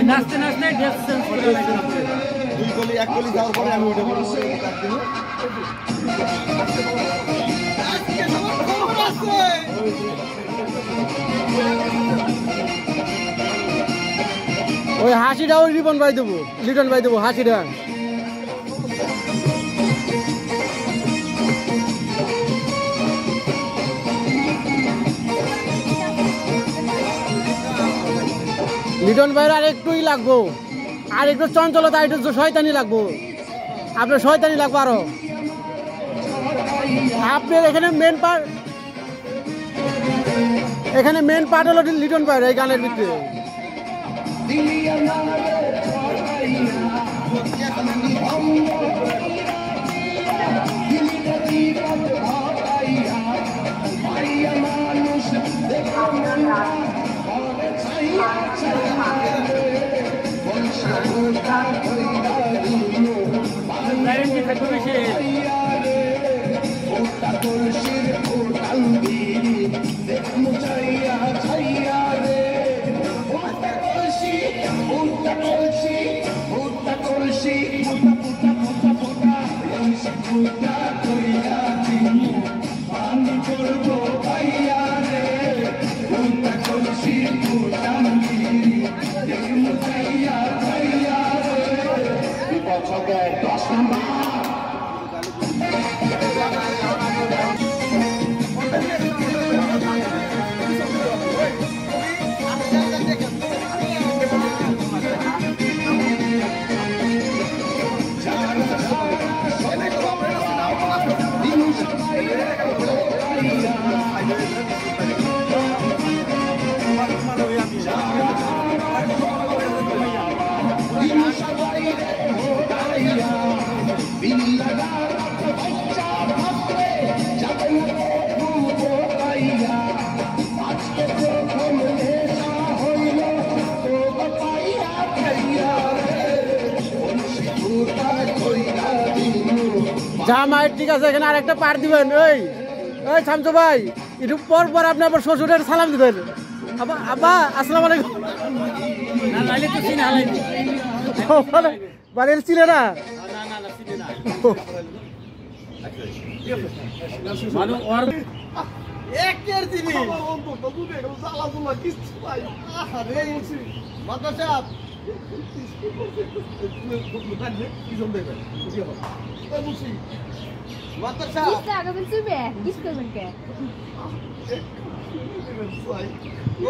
নাচতে নাচতে dress change করে দুই গলি এক গলি যাওয়ার পরে আমি ওটা বলে ওই হাসিটা ওই লিটন ভাই দেবো হাসিটা লিটন ভাইয়ের আর একটুই লাগবো, আর একটু চঞ্চলতা, একটু শয়তানি লাগবো, আপনার শয়তানি লাগবো আরো। আপনার এখানে মেন পার্ট হলো লিটন ভাইয়ের এই গানের ভিতরে। জামাই ঠিক আছে, এখানে আরেকটা পার দিবেন। ওই ওই শামসু ভাই, একটু পর পর আপনি আবার শ্বশুরের সালাম দিবেন। আব্বা আসসালামু আলাইকুম। বাড়ির ছিলে না?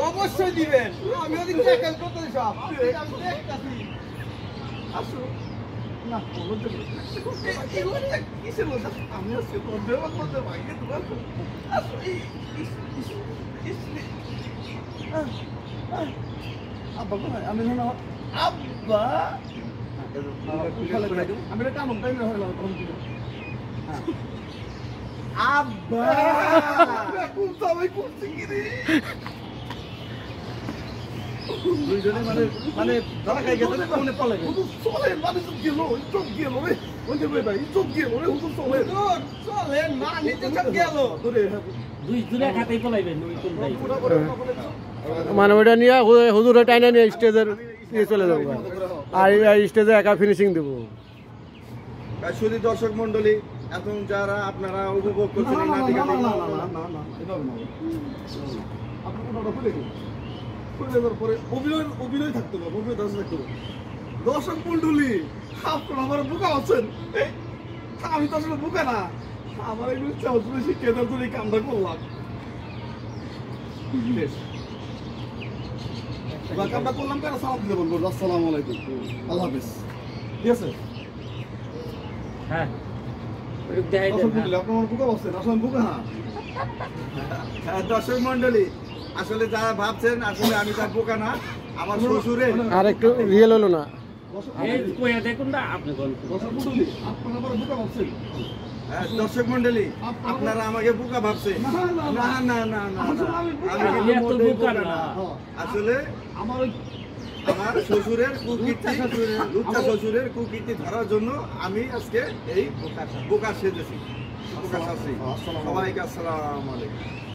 অবশ্যই দিবেন, আমি না লজ্জা করি কিসের লজ্জা আমি আজকে লজ্জা করতে ভাইকে তোমার আব্বা কোথায় আমি না আব্বা আমি এটা কামন টাইম হয়ে গেল আব্বা কোন সবাই করছে কি রে দুইজনে মানে ধরা খাই গেছে না কোনে পালে গেছে চলে মানে চোখ গেল রে ওই যে ভাই চোখ গেল রে হুজুর চলে না নিচে চোখ গেল ধরে দুই জুড়ে খাতেই পলাইবেন ওই কোন ভাই মানে ওইটা নিয়ে হুজুরে টাইনা নিয়ে স্টেজের নিয়ে চলে যাবো আর স্টেজে একা ফিনিশিং দেবো। শুধু দর্শক মন্ডলী এখন যারা আপনারা উপভোগ করছেন এই নাটিকাটি অভিনয় থাকতে হবে অভিনয় থাকতে হবে দর্শক মন্ডলী আপনারা আমার বোকা আছেন আমি তো আসলে বোকা না আমার এগুলো চাউচুরি শিক্ষা দেওয়ার জন্য এই কামটা করলাম কামটা করলাম কেন সালাম দিতে বলবো আসসালামু আলাইকুম আল্লাহ হাফিজ ঠিক আছে হ্যাঁ ওই দেখাই দেন দর্শক মন্ডলী আসলে যারা ভাবছেন আসলে আমি তার বোকা না আমার শ্বশুরে আর একটু রিয়েল হলো না এই কইয়া দেখুন না আপনি কোন দর্শক মন্ডলী আপনারা আমাকে বোকা ভাবছেন না না না না আমি কিন্তু মোটেই বোকা না আসলে আমার শ্বশুরের কুকীর্তি লুচ্চা শ্বশুরের কুকীর্তি ধরার জন্য আমি আজকে এই বোকা সেজেছি বোকা শাস্তি সবাইকে আসসালামু আলাইকুম।